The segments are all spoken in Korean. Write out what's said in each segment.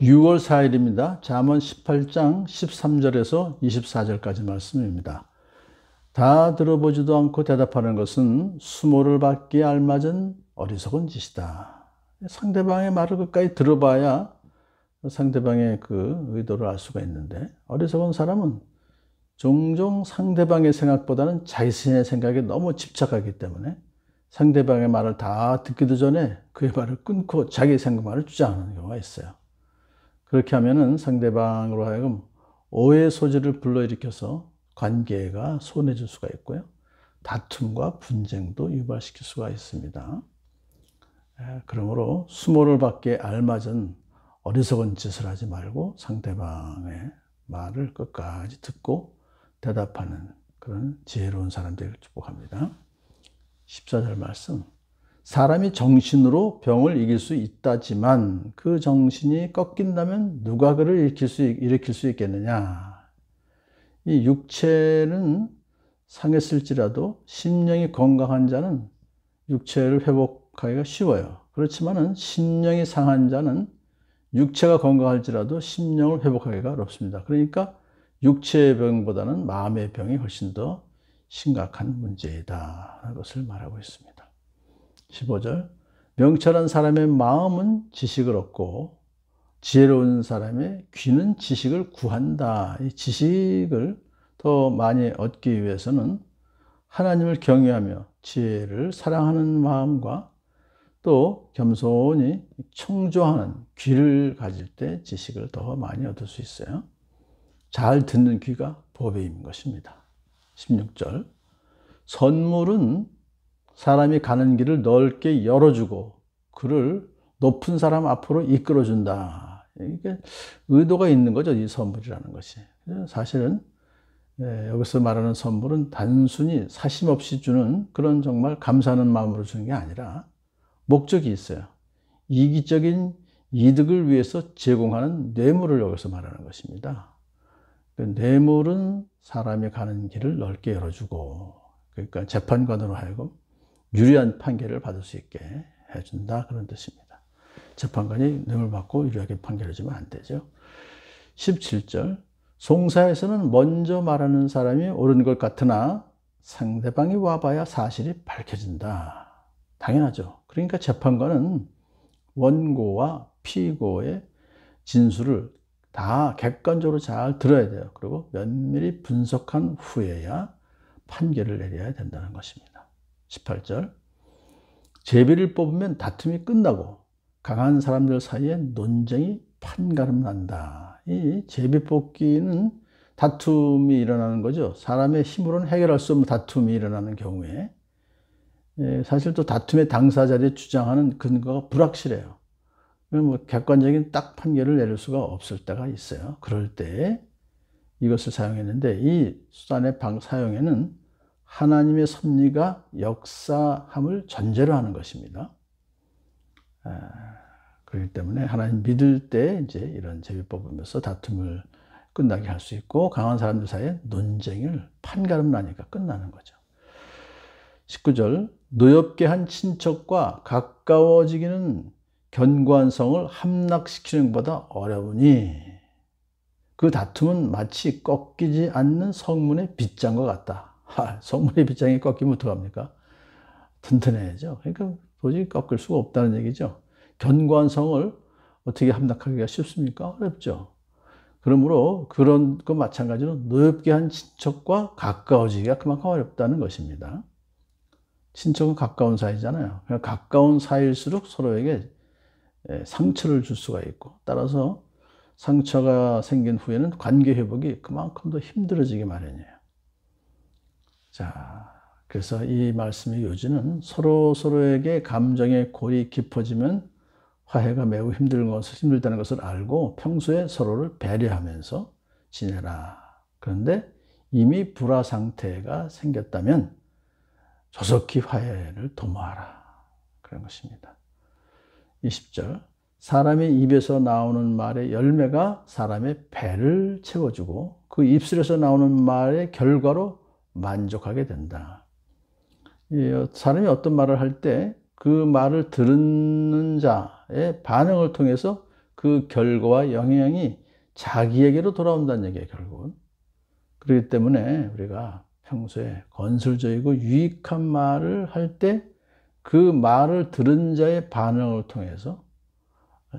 6월 4일입니다. 잠언 18장 13절에서 24절까지 말씀입니다. 다 들어보지도 않고 대답하는 것은 수모를 받기에 알맞은 어리석은 짓이다. 상대방의 말을 끝까지 들어봐야 상대방의 그 의도를 알 수가 있는데, 어리석은 사람은 종종 상대방의 생각보다는 자기 자신의 생각에 너무 집착하기 때문에 상대방의 말을 다 듣기도 전에 그의 말을 끊고 자기 생각만을 주장하는 경우가 있어요. 그렇게 하면은 상대방으로 하여금 오해 소지를 불러일으켜서 관계가 소원해질 수가 있고요. 다툼과 분쟁도 유발시킬 수가 있습니다. 그러므로 수모를 받기에 알맞은 어리석은 짓을 하지 말고 상대방의 말을 끝까지 듣고 대답하는 그런 지혜로운 사람 되기를 축복합니다. 14절 말씀. 사람이 정신으로 병을 이길 수 있다지만 그 정신이 꺾인다면 누가 그를 일으킬 수 있겠느냐. 이 육체는 상했을지라도 심령이 건강한 자는 육체를 회복하기가 쉬워요. 그렇지만은 심령이 상한 자는 육체가 건강할지라도 심령을 회복하기가 어렵습니다. 그러니까 육체의 병보다는 마음의 병이 훨씬 더 심각한 문제이다 하는 것을 말하고 있습니다. 15절. 명철한 사람의 마음은 지식을 얻고 지혜로운 사람의 귀는 지식을 구한다. 이 지식을 더 많이 얻기 위해서는 하나님을 경외하며 지혜를 사랑하는 마음과 또 겸손히 청조하는 귀를 가질 때 지식을 더 많이 얻을 수 있어요. 잘 듣는 귀가 복의 힘인 것입니다. 16절. 선물은 사람이 가는 길을 넓게 열어주고 그를 높은 사람 앞으로 이끌어준다. 이게 의도가 있는 거죠, 이 선물이라는 것이. 사실은 여기서 말하는 선물은 단순히 사심 없이 주는 그런 정말 감사하는 마음으로 주는 게 아니라 목적이 있어요. 이기적인 이득을 위해서 제공하는 뇌물을 여기서 말하는 것입니다. 뇌물은 사람이 가는 길을 넓게 열어주고, 그러니까 재판관으로 하여금 유리한 판결을 받을 수 있게 해준다, 그런 뜻입니다. 재판관이 뇌물 받고 유리하게 판결해주면 안 되죠. 17절. 송사에서는 먼저 말하는 사람이 옳은 것 같으나 상대방이 와봐야 사실이 밝혀진다. 당연하죠. 그러니까 재판관은 원고와 피고의 진술을 다 객관적으로 잘 들어야 돼요. 그리고 면밀히 분석한 후에야 판결을 내려야 된다는 것입니다. 18절. 제비를 뽑으면 다툼이 끝나고 강한 사람들 사이에 논쟁이 판가름 난다. 이 제비 뽑기는 다툼이 일어나는 거죠. 사람의 힘으로는 해결할 수 없는 다툼이 일어나는 경우에 사실 또 다툼의 당사자들이 주장하는 근거가 불확실해요. 뭐 객관적인 딱 판결을 내릴 수가 없을 때가 있어요. 그럴 때 이것을 사용했는데, 이 수단의 사용에는 하나님의 섭리가 역사함을 전제로 하는 것입니다. 그렇기 때문에 하나님 믿을 때 이제 이런 제비 뽑으면서 다툼을 끝나게 할 수 있고, 강한 사람들 사이에 논쟁을 판가름 나니까 끝나는 거죠. 19절. 노엽게 한 친척과 가까워지기는 견고한 성을 함락시키는 것보다 어려우니 그 다툼은 마치 꺾이지 않는 성문의 빗장과 같다. 성문의 빗장이 꺾이면 어떡합니까? 튼튼해야죠. 그러니까 도저히 꺾을 수가 없다는 얘기죠. 견고한 성을 어떻게 함락하기가 쉽습니까? 어렵죠. 그러므로 그런 것 마찬가지로 노엽게 한 친척과 가까워지기가 그만큼 어렵다는 것입니다. 친척은 가까운 사이잖아요. 그러니까 가까운 사이일수록 서로에게 상처를 줄 수가 있고, 따라서 상처가 생긴 후에는 관계 회복이 그만큼 더 힘들어지기 마련이에요. 자, 그래서 이 말씀의 요지는 서로에게 감정의 골이 깊어지면 화해가 매우 힘들다는 것을 알고 평소에 서로를 배려하면서 지내라. 그런데 이미 불화 상태가 생겼다면 조속히 화해를 도모하라. 그런 것입니다. 20절. 사람의 입에서 나오는 말의 열매가 사람의 배를 채워주고 그 입술에서 나오는 말의 결과로 만족하게 된다. 사람이 어떤 말을 할 때 그 말을 듣는 자의 반응을 통해서 그 결과와 영향이 자기에게로 돌아온다는 얘기예요, 결국은. 그렇기 때문에 우리가 평소에 건설적이고 유익한 말을 할 때 그 말을 들은 자의 반응을 통해서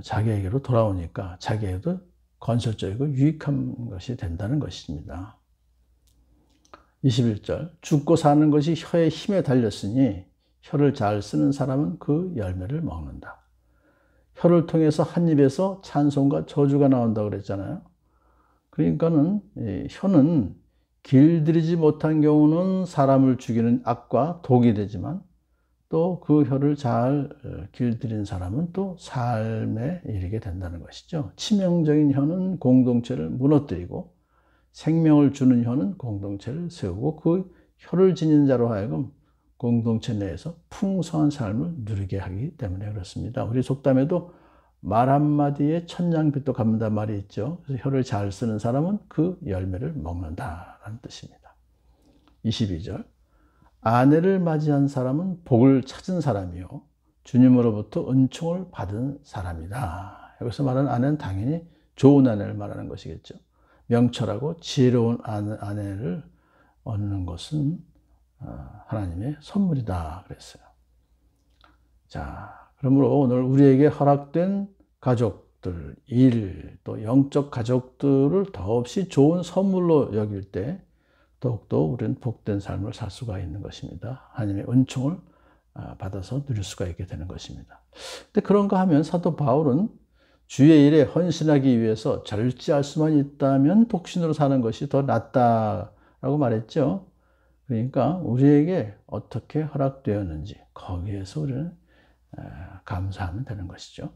자기에게로 돌아오니까 자기에게도 건설적이고 유익한 것이 된다는 것입니다. 21절 죽고 사는 것이 혀의 힘에 달렸으니 혀를 잘 쓰는 사람은 그 열매를 먹는다. 혀를 통해서 한 입에서 찬송과 저주가 나온다고 그랬잖아요. 그러니까는 혀는 길들이지 못한 경우는 사람을 죽이는 악과 독이 되지만 또 그 혀를 잘 길들인 사람은 또 삶에 이르게 된다는 것이죠. 치명적인 혀는 공동체를 무너뜨리고 생명을 주는 혀는 공동체를 세우고 그 혀를 지닌 자로 하여금 공동체 내에서 풍성한 삶을 누리게 하기 때문에 그렇습니다. 우리 속담에도 말 한마디에 천냥빚도 갚는다 말이 있죠. 그래서 혀를 잘 쓰는 사람은 그 열매를 먹는다라는 뜻입니다. 22절 아내를 맞이한 사람은 복을 찾은 사람이요 주님으로부터 은총을 받은 사람이다. 여기서 말하는 아내는 당연히 좋은 아내를 말하는 것이겠죠. 명철하고 지혜로운 아내를 얻는 것은 하나님의 선물이다 그랬어요. 자, 그러므로 오늘 우리에게 허락된 가족들, 일, 또 영적 가족들을 더없이 좋은 선물로 여길 때 더욱더 우리는 복된 삶을 살 수가 있는 것입니다. 하나님의 은총을 받아서 누릴 수가 있게 되는 것입니다. 근데 그런가 하면 사도 바울은 주의 일에 헌신하기 위해서 절제할 수만 있다면 독신으로 사는 것이 더 낫다라고 말했죠. 그러니까 우리에게 어떻게 허락되었는지 거기에서 우리는 감사하면 되는 것이죠.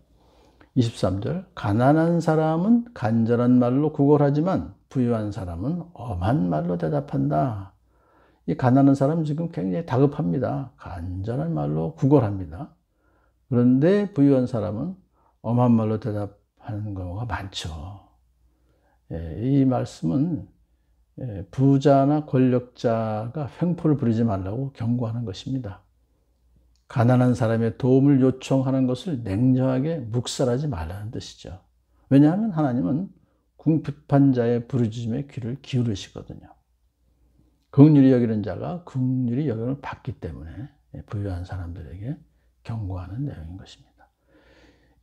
23절 가난한 사람은 간절한 말로 구걸하지만 부유한 사람은 엄한 말로 대답한다. 이 가난한 사람은 지금 굉장히 다급합니다. 간절한 말로 구걸합니다. 그런데 부유한 사람은 엄한 말로 대답하는 경우가 많죠. 이 말씀은 부자나 권력자가 횡포를 부리지 말라고 경고하는 것입니다. 가난한 사람의 도움을 요청하는 것을 냉정하게 묵살하지 말라는 뜻이죠. 왜냐하면 하나님은 궁핍한 자의 부르짖음에 귀를 기울이시거든요. 긍휼히 여기는 자가 긍휼히 여김을 받기 때문에 부유한 사람들에게 경고하는 내용인 것입니다.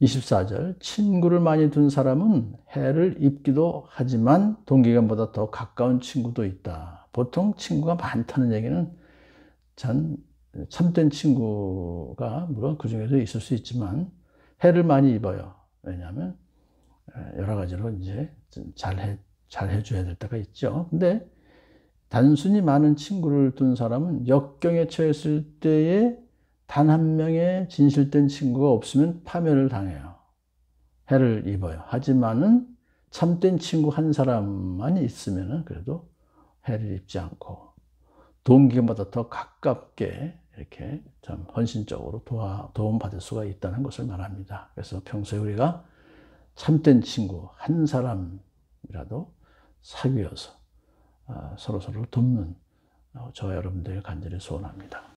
24절 친구를 많이 둔 사람은 해를 입기도 하지만 동기간보다 더 가까운 친구도 있다. 보통 친구가 많다는 얘기는 참된 친구가 물론 그 중에도 있을 수 있지만 해를 많이 입어요. 왜냐하면 여러 가지로 이제 잘 해줘야 될 때가 있죠. 근데 단순히 많은 친구를 둔 사람은 역경에 처했을 때에 단 한 명의 진실된 친구가 없으면 파멸을 당해요. 해를 입어요. 하지만은 참된 친구 한 사람만 있으면은 그래도 해를 입지 않고 동기간보다 더 가깝게 이렇게 좀 헌신적으로 도움받을 수가 있다는 것을 말합니다. 그래서 평소에 우리가 참된 친구 한 사람이라도 사귀어서 서로서로 돕는 저와 여러분들 간절히 소원합니다.